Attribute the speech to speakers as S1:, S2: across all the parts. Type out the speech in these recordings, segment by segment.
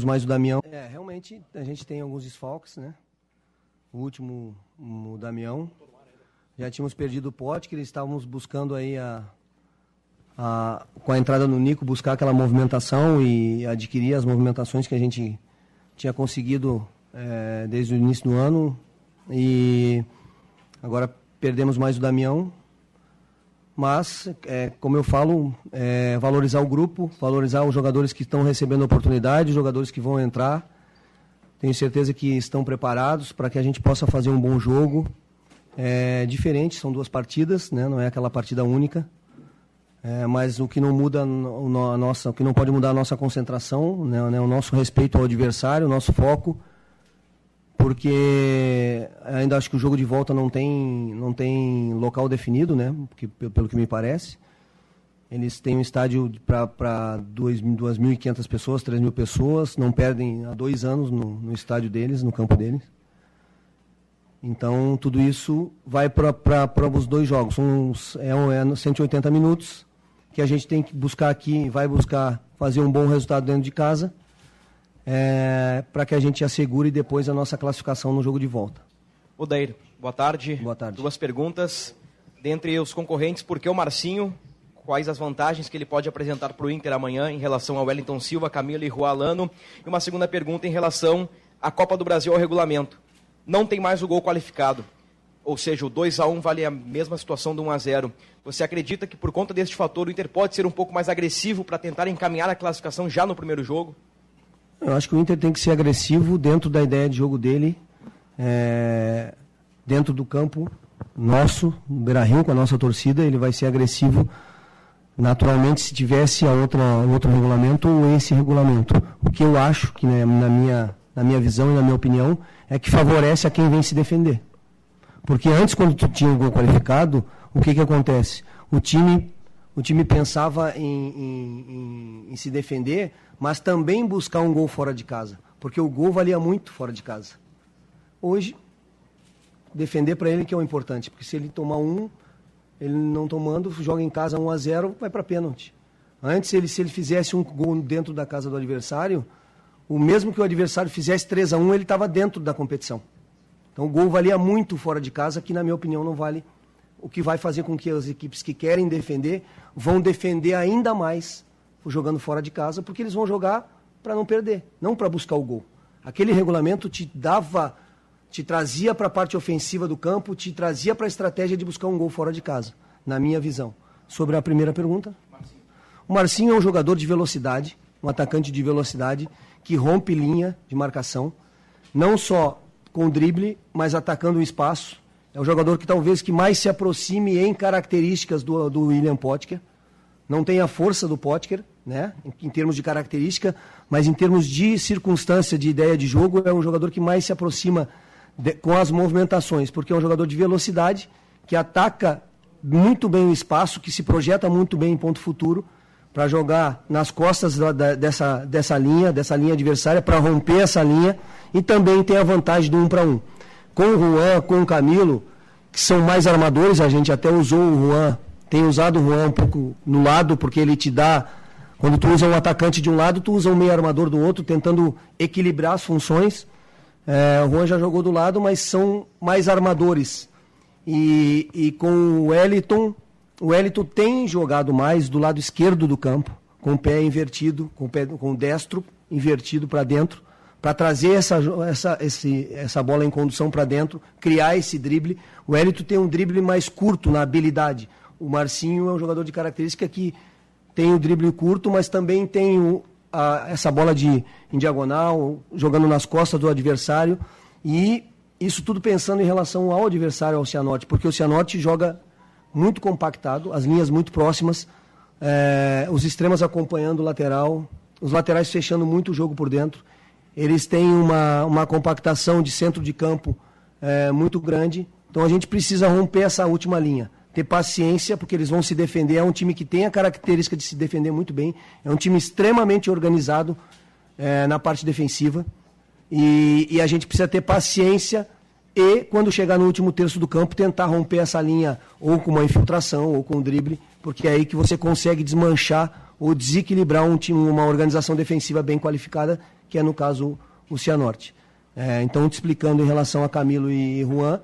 S1: mais o Damião. Realmente a gente tem alguns desfalques, né? O último, o Damião. Já tínhamos perdido o Potker, estávamos buscando aí com a entrada no Nico, buscar aquela movimentação e adquirir as movimentações que a gente tinha conseguido desde o início do ano. E agora perdemos mais o Damião. Mas, como eu falo, valorizar o grupo, valorizar os jogadores que estão recebendo oportunidade, os jogadores que vão entrar. Tenho certeza que estão preparados para que a gente possa fazer um bom jogo. Diferente, são 2 partidas, né? Não é aquela partida única. Mas o que não muda o que não pode mudar a nossa concentração, né? O nosso respeito ao adversário, o nosso foco. Porque ainda acho que o jogo de volta não tem local definido, né? Porque, pelo que me parece. Eles têm um estádio para 2.500 pessoas, 3.000 pessoas, não perdem há 2 anos no estádio deles, no campo deles. Então, tudo isso vai para os 2 jogos. São 180 minutos que a gente tem que buscar aqui, vai buscar fazer um bom resultado dentro de casa, para que a gente assegure depois a nossa classificação no jogo de volta.
S2: Odair, boa tarde.
S1: Boa tarde.
S2: 2 perguntas. Dentre os concorrentes, por que o Marcinho? Quais as vantagens que ele pode apresentar para o Inter amanhã em relação ao Wellington Silva, Camilo e Juan Alano? E uma segunda pergunta em relação à Copa do Brasil, ao regulamento. Não tem mais o gol qualificado, ou seja, o 2-1 vale a mesma situação do 1-0. Você acredita que por conta deste fator o Inter pode ser um pouco mais agressivo para tentar encaminhar a classificação já no primeiro jogo?
S1: Eu acho que o Inter tem que ser agressivo dentro da ideia de jogo dele, dentro do campo nosso, no Beira-Rio, com a nossa torcida, ele vai ser agressivo naturalmente se tivesse outro regulamento ou esse regulamento. O que eu acho, que na minha visão e na minha opinião, é que favorece a quem vem se defender. Porque antes, quando tu tinha o gol qualificado, o que acontece? O time pensava em se defender, mas também buscar um gol fora de casa, porque o gol valia muito fora de casa. Hoje, defender para ele que é o importante, porque se ele tomar ele não tomando, joga em casa 1-0, vai para pênalti. Antes, se ele fizesse um gol dentro da casa do adversário, o mesmo que o adversário fizesse 3-1, ele estava dentro da competição. Então o gol valia muito fora de casa, que na minha opinião não vale, o que vai fazer com que as equipes que querem defender vão defender ainda mais jogando fora de casa, porque eles vão jogar para não perder, não para buscar o gol. Aquele regulamento te trazia para a parte ofensiva do campo, te trazia para a estratégia de buscar um gol fora de casa, na minha visão. Sobre a primeira pergunta, o Marcinho é um jogador de velocidade, um atacante de velocidade, que rompe linha de marcação, não só com drible, mas atacando o espaço. É o jogador que talvez que mais se aproxime em características do William Potker. Não tem a força do Potker, né, em termos de característica, mas em termos de circunstância, de ideia de jogo, é um jogador que mais se aproxima com as movimentações, porque é um jogador de velocidade, que ataca muito bem o espaço, que se projeta muito bem em ponto futuro, para jogar nas costas dessa linha adversária, para romper essa linha, e também tem a vantagem do 1 para 1. Com o Juan, com o Camilo, que são mais armadores, a gente até usou o Juan, tem usado o Juan um pouco no lado, porque ele te dá, quando tu usa um atacante de um lado, tu usa um meio armador do outro, tentando equilibrar as funções. O Juan já jogou do lado, mas são mais armadores. E com o Wellington tem jogado mais do lado esquerdo do campo, com o pé invertido, com o destro invertido para dentro, para trazer essa bola em condução para dentro, criar esse drible. O Wellington tem um drible mais curto na habilidade. O Marcinho é um jogador de característica que tem o drible curto, mas também tem essa bola em diagonal, jogando nas costas do adversário. E isso tudo pensando em relação ao adversário, ao Cianorte, porque o Cianorte joga muito compactado, as linhas muito próximas, os extremos acompanhando o lateral, os laterais fechando muito o jogo por dentro. Eles têm uma compactação de centro de campo muito grande, então a gente precisa romper essa última linha, ter paciência, porque eles vão se defender. É um time que tem a característica de se defender muito bem, é um time extremamente organizado na parte defensiva, e a gente precisa ter paciência e, quando chegar no último terço do campo, tentar romper essa linha ou com uma infiltração ou com um drible, porque é aí que você consegue desmanchar ou desequilibrar um time, uma organização defensiva bem qualificada, que é, no caso, o Cianorte. Então, te explicando em relação a Camilo e Juan,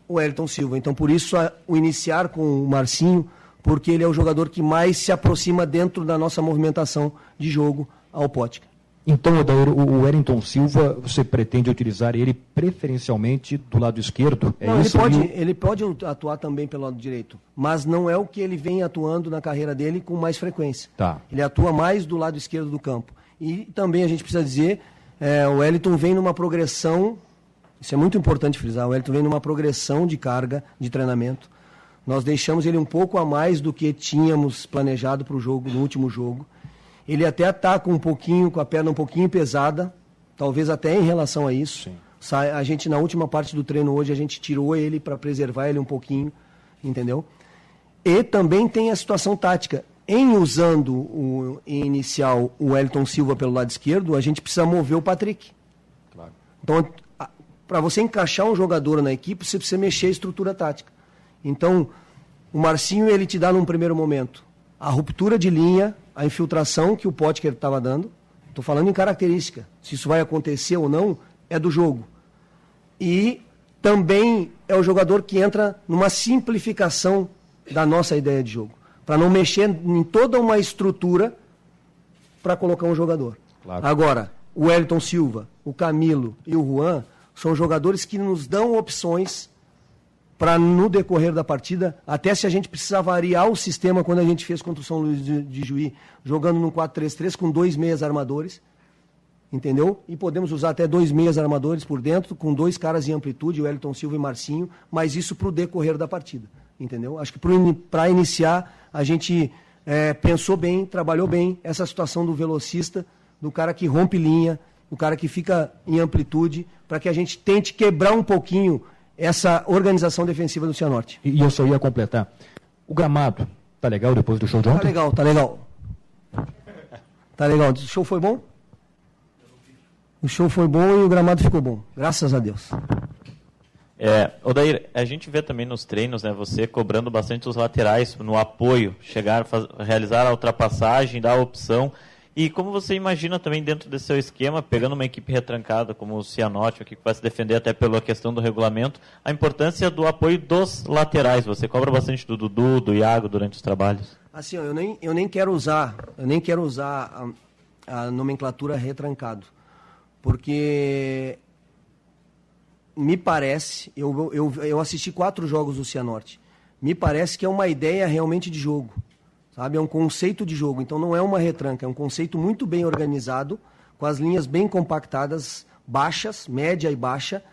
S1: o Wellington Silva. Então, por isso, o iniciar com o Marcinho, porque ele é o jogador que mais se aproxima dentro da nossa movimentação de jogo ao Pótica.
S3: Então, Odair, o Wellington Silva, você pretende utilizar ele preferencialmente do lado esquerdo?
S1: Não, ele pode atuar também pelo lado direito, mas não é o que ele vem atuando na carreira dele com mais frequência.
S3: Tá.
S1: Ele atua mais do lado esquerdo do campo. E também a gente precisa dizer, o Wellington vem numa progressão, isso é muito importante frisar, o Wellington vem numa progressão de carga de treinamento. Nós deixamos ele um pouco a mais do que tínhamos planejado para o jogo, no último jogo. Ele até está com a perna um pouquinho pesada, talvez até em relação a isso. Sim. A gente, na última parte do treino hoje, a gente tirou ele para preservar ele um pouquinho, entendeu? E também tem a situação tática. Em usando em inicial o Wellington Silva pelo lado esquerdo, a gente precisa mover o Patrick. Claro. Então, para você encaixar um jogador na equipe, você precisa mexer a estrutura tática. Então, o Marcinho, ele te dá num primeiro momento a ruptura de linha, a infiltração que o Pótica estava dando. Estou falando em característica. Se isso vai acontecer ou não, é do jogo. E também é o jogador que entra numa simplificação da nossa ideia de jogo. Para não mexer em toda uma estrutura para colocar um jogador. Claro. Agora, o Wellington Silva, o Camilo e o Juan são jogadores que nos dão opções para, no decorrer da partida, até se a gente precisar variar o sistema, quando a gente fez contra o São Luís de Juí, jogando no 4-3-3 com 2 meias armadores, entendeu? E podemos usar até 2 meias armadores por dentro, com 2 caras em amplitude, o Wellington Silva e Marcinho, mas isso para o decorrer da partida, entendeu? Acho que para iniciar, a gente pensou bem, trabalhou bem essa situação do velocista, do cara que rompe linha, do cara que fica em amplitude, para que a gente tente quebrar um pouquinho essa organização defensiva do Cianorte.
S3: E eu só ia completar. O gramado, tá legal depois do show de ontem?
S1: Tá legal. Tá legal. O show foi bom? O show foi bom e o gramado ficou bom. Graças a Deus.
S4: Odair, a gente vê também nos treinos, né, você cobrando bastante os laterais no apoio, realizar a ultrapassagem, dar a opção. E como você imagina também dentro desse seu esquema, pegando uma equipe retrancada como o Cianorte, que vai se defender até pela questão do regulamento, a importância do apoio dos laterais. Você cobra bastante do Dudu, do Iago durante os trabalhos?
S1: Assim, eu nem quero usar a nomenclatura retrancado, porque me parece, eu assisti 4 jogos do Cianorte, me parece que é uma ideia realmente de jogo. Sabe? É um conceito de jogo, então não é uma retranca, é um conceito muito bem organizado, com as linhas bem compactadas, baixas, média e baixa,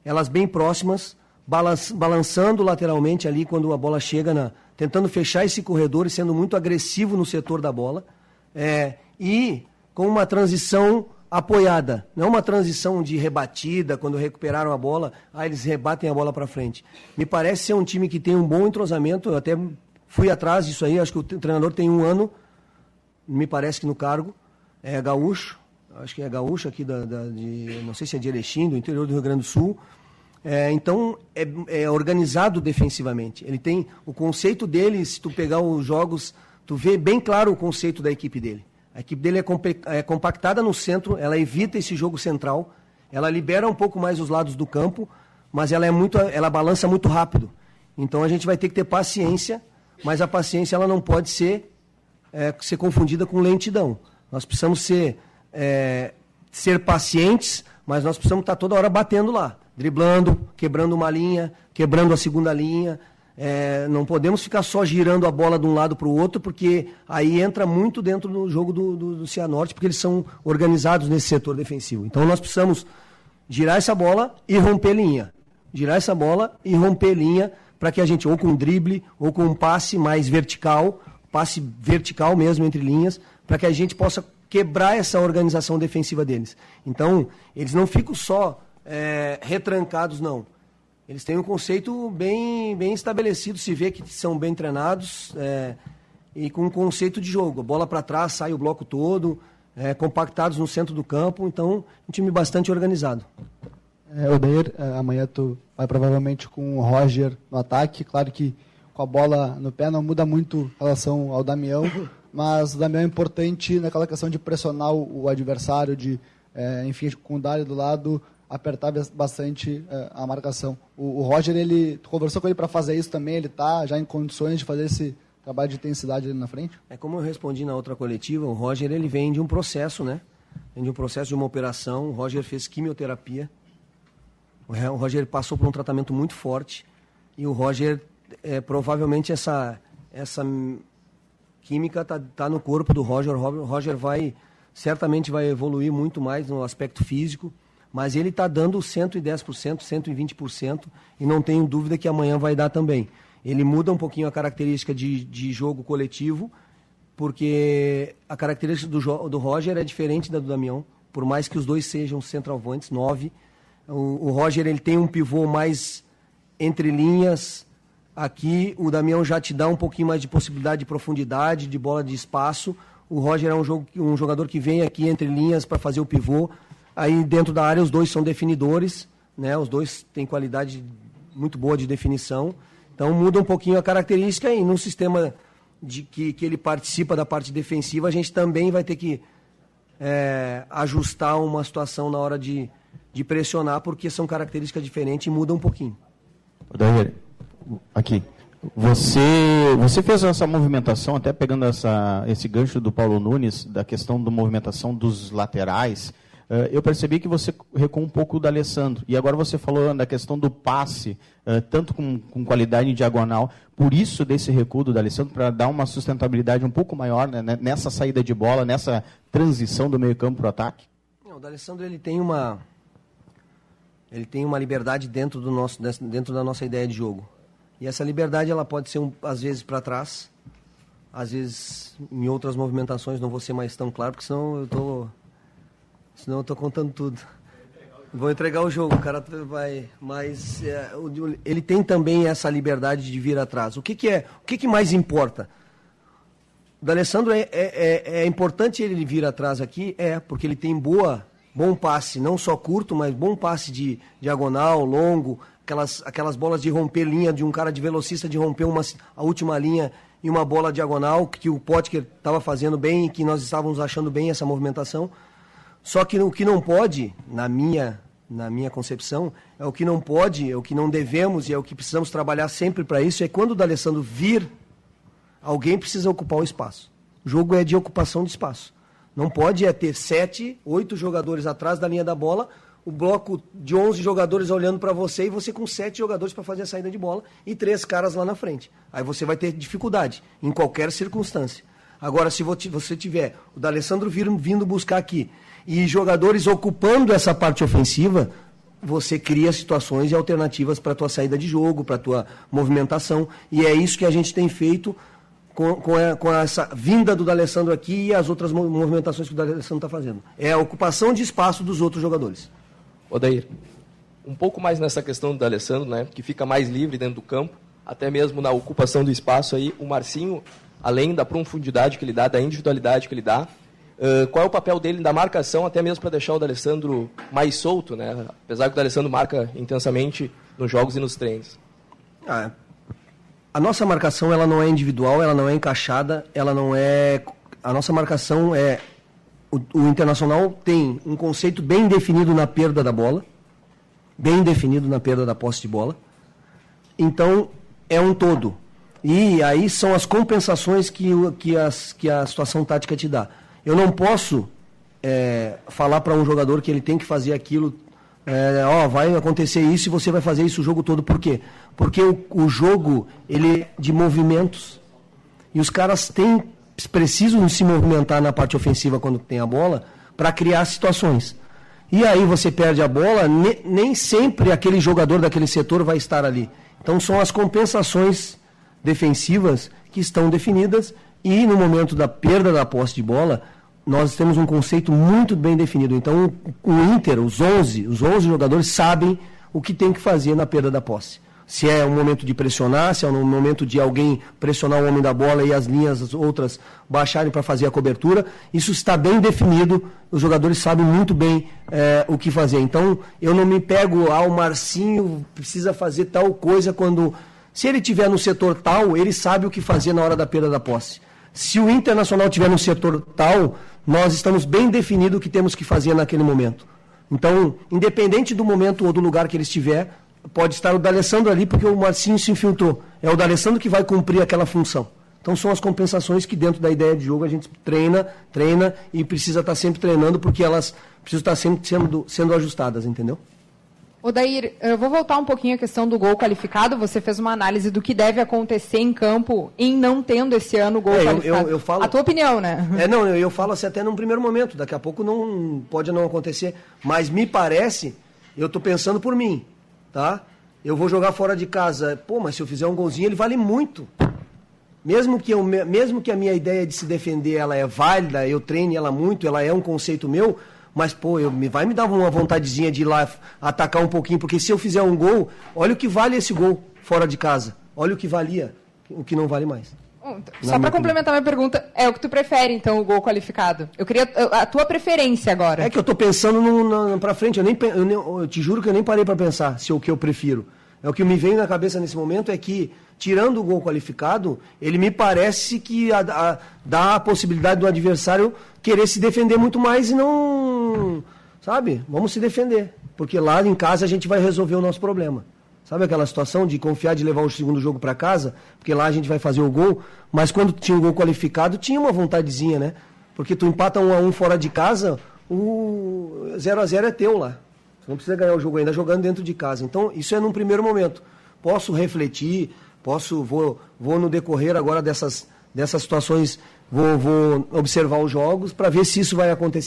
S1: elas bem próximas, balançando lateralmente ali quando a bola chega, tentando fechar esse corredor e sendo muito agressivo no setor da bola, e com uma transição apoiada, não uma transição de rebatida, quando recuperaram a bola, eles rebatem a bola para frente. Me parece ser um time que tem um bom entrosamento, eu até fui atrás disso aí, acho que o treinador tem 1 ano, me parece que no cargo, é gaúcho, acho que é gaúcho aqui, não sei se é de Erechim, do interior do Rio Grande do Sul. Então, é organizado defensivamente. Ele tem o conceito dele, se tu pegar os jogos, tu vê bem claro o conceito da equipe dele. A equipe dele é compactada no centro, ela evita esse jogo central, ela libera um pouco mais os lados do campo, mas ela balança muito rápido. Então, a gente vai ter que ter paciência, mas a paciência ela não pode ser confundida com lentidão. Nós precisamos ser pacientes, mas nós precisamos estar toda hora batendo lá, driblando, quebrando uma linha, quebrando a segunda linha. Não podemos ficar só girando a bola de um lado para o outro, porque aí entra muito dentro do jogo do Cianorte, porque eles são organizados nesse setor defensivo. Então nós precisamos girar essa bola e romper linha. Girar essa bola e romper linha, para que a gente, ou com drible, ou com um passe mais vertical, passe vertical mesmo entre linhas, para que a gente possa quebrar essa organização defensiva deles. Então, eles não ficam só retrancados, não. Eles têm um conceito bem estabelecido, se vê que são bem treinados, e com um conceito de jogo. A bola para trás, sai o bloco todo, compactados no centro do campo, então, um time bastante organizado.
S5: Odair, amanhã tu vai provavelmente com o Roger no ataque, claro que com a bola no pé não muda muito em relação ao Damião, mas o Damião é importante naquela questão de pressionar o adversário, de, enfim, com o Dário do lado, apertar bastante a marcação. O Roger, tu conversou com ele para fazer isso também, ele está já em condições de fazer esse trabalho de intensidade ali na frente?
S1: Como eu respondi na outra coletiva, o Roger ele vem de um processo, né? Vem de um processo de uma operação, o Roger fez quimioterapia, o Roger passou por um tratamento muito forte e o Roger, provavelmente essa química tá no corpo do Roger. O Roger certamente vai evoluir muito mais no aspecto físico, mas ele está dando 110%, 120% e não tenho dúvida que amanhã vai dar também. Ele muda um pouquinho a característica de jogo coletivo, porque a característica do Roger é diferente da do Damião, por mais que os dois sejam centroavantes, 9. O Roger ele tem um pivô mais entre linhas, aqui o Damião já te dá um pouquinho mais de possibilidade de profundidade, de bola de espaço. O Roger é um jogador que vem aqui entre linhas para fazer o pivô. Aí dentro da área os dois são definidores, né? Os dois têm qualidade muito boa de definição. Então muda um pouquinho a característica e no sistema de que ele participa da parte defensiva, a gente também vai ter que ajustar uma situação na hora de pressionar, porque são características diferentes e muda um pouquinho.
S6: Odair, aqui. Você fez essa movimentação, até pegando esse gancho do Paulo Nunes, da questão da movimentação dos laterais. Eu percebi que você recuou um pouco do Alessandro. E agora você falou da questão do passe, tanto com qualidade em diagonal. Por isso, desse recuo do Alessandro, para dar uma sustentabilidade um pouco maior, né, nessa saída de bola, nessa transição do meio campo para o ataque?
S1: Não, o Alessandro ele tem uma liberdade dentro da nossa ideia de jogo. E essa liberdade ela pode ser, às vezes, para trás. Às vezes, em outras movimentações, não vou ser mais tão claro, porque senão eu estou contando tudo. Vou entregar o jogo, o cara vai... Mas ele tem também essa liberdade de vir atrás. O que mais importa? O D'Alessandro é importante ele vir atrás aqui, porque ele tem bom passe, não só curto, mas bom passe de diagonal, longo, aquelas bolas de romper linha, de um cara de velocista, de romper a última linha e uma bola diagonal, que o Potker estava fazendo bem e que nós estávamos achando bem essa movimentação. Só que o que não pode, na minha concepção, o que não pode, o que não devemos e é o que precisamos trabalhar sempre para isso, é quando o D'Alessandro vir, alguém precisa ocupar o espaço. O jogo é de ocupação de espaço. Não pode ter 7, 8 jogadores atrás da linha da bola, o bloco de 11 jogadores olhando para você e você com 7 jogadores para fazer a saída de bola e 3 caras lá na frente. Aí você vai ter dificuldade, em qualquer circunstância. Agora, se você tiver o D'Alessandro vindo buscar aqui e jogadores ocupando essa parte ofensiva, você cria situações e alternativas para a tua saída de jogo, para a tua movimentação. E é isso que a gente tem feito com essa vinda do D'Alessandro aqui e as outras movimentações que o D'Alessandro está fazendo. É a ocupação de espaço dos outros jogadores.
S2: Odair, um pouco mais nessa questão do D'Alessandro, né, que fica mais livre dentro do campo, até mesmo na ocupação do espaço aí, o Marcinho, além da profundidade que ele dá, da individualidade que ele dá, qual é o papel dele na marcação, até mesmo para deixar o D'Alessandro mais solto, né? Apesar que o D'Alessandro marca intensamente nos jogos e nos treinos.
S1: A nossa marcação ela não é individual, ela não é encaixada, ela não é... A nossa marcação é... O Internacional tem um conceito bem definido na perda da bola, bem definido na perda da posse de bola. Então, é um todo. E aí são as compensações que a situação tática te dá. Eu não posso falar para um jogador que ele tem que fazer aquilo, vai acontecer isso e você vai fazer isso o jogo todo. Por quê? Porque o jogo ele é de movimentos e os caras precisam se movimentar na parte ofensiva quando tem a bola para criar situações. E aí você perde a bola, nem sempre aquele jogador daquele setor vai estar ali. Então são as compensações defensivas que estão definidas e no momento da perda da posse de bola, nós temos um conceito muito bem definido. Então o Inter, os 11 jogadores sabem o que tem que fazer na perda da posse. Se é um momento de pressionar, se é um momento de alguém pressionar o homem da bola e as linhas as outras baixarem para fazer a cobertura, isso está bem definido, os jogadores sabem muito bem o que fazer. Então, eu não me pego, o Marcinho precisa fazer tal coisa quando... Se ele estiver no setor tal, ele sabe o que fazer na hora da perda da posse. Se o Internacional estiver no setor tal, nós estamos bem definidos o que temos que fazer naquele momento. Então, independente do momento ou do lugar que ele estiver, pode estar o D'Alessandro ali, porque o Marcinho se infiltrou. É o D'Alessandro que vai cumprir aquela função. Então, são as compensações que, dentro da ideia de jogo, a gente treina e precisa estar sempre treinando, porque elas precisam estar sempre sendo ajustadas, entendeu?
S7: Odair, eu vou voltar um pouquinho à questão do gol qualificado. Você fez uma análise do que deve acontecer em campo em não tendo esse ano o gol qualificado.
S1: Eu falo,
S7: a tua opinião, né?
S1: Eu falo assim até num primeiro momento. Daqui a pouco pode não acontecer. Mas me parece, eu estou pensando por mim, tá? Eu vou jogar fora de casa. Pô, mas se eu fizer um golzinho, ele vale muito. Mesmo que a minha ideia de se defender ela é válida, eu treine ela muito, ela é um conceito meu... Mas, pô, vai me dar uma vontadezinha de ir lá atacar um pouquinho, porque se eu fizer um gol, olha o que vale esse gol fora de casa. Olha o que valia, o que não vale mais.
S7: Só para complementar minha pergunta, é o que tu prefere, então, o gol qualificado? Eu queria a tua preferência agora. É
S1: que eu tô pensando para frente, eu te juro que eu nem parei para pensar se é o que eu prefiro. O que me vem na cabeça nesse momento é que, tirando o gol qualificado, ele me parece que dá a possibilidade do adversário querer se defender muito mais e não... Sabe? Vamos se defender. Porque lá em casa a gente vai resolver o nosso problema. Sabe aquela situação de confiar de levar o segundo jogo para casa? Porque lá a gente vai fazer o gol. Mas quando tinha o gol qualificado, tinha uma vontadezinha, né? Porque tu empata 1-1 fora de casa, o 0-0 é teu lá. Você não precisa ganhar o jogo ainda jogando dentro de casa. Então, isso é num primeiro momento. Posso refletir, vou no decorrer agora dessas situações, vou observar os jogos para ver se isso vai acontecer.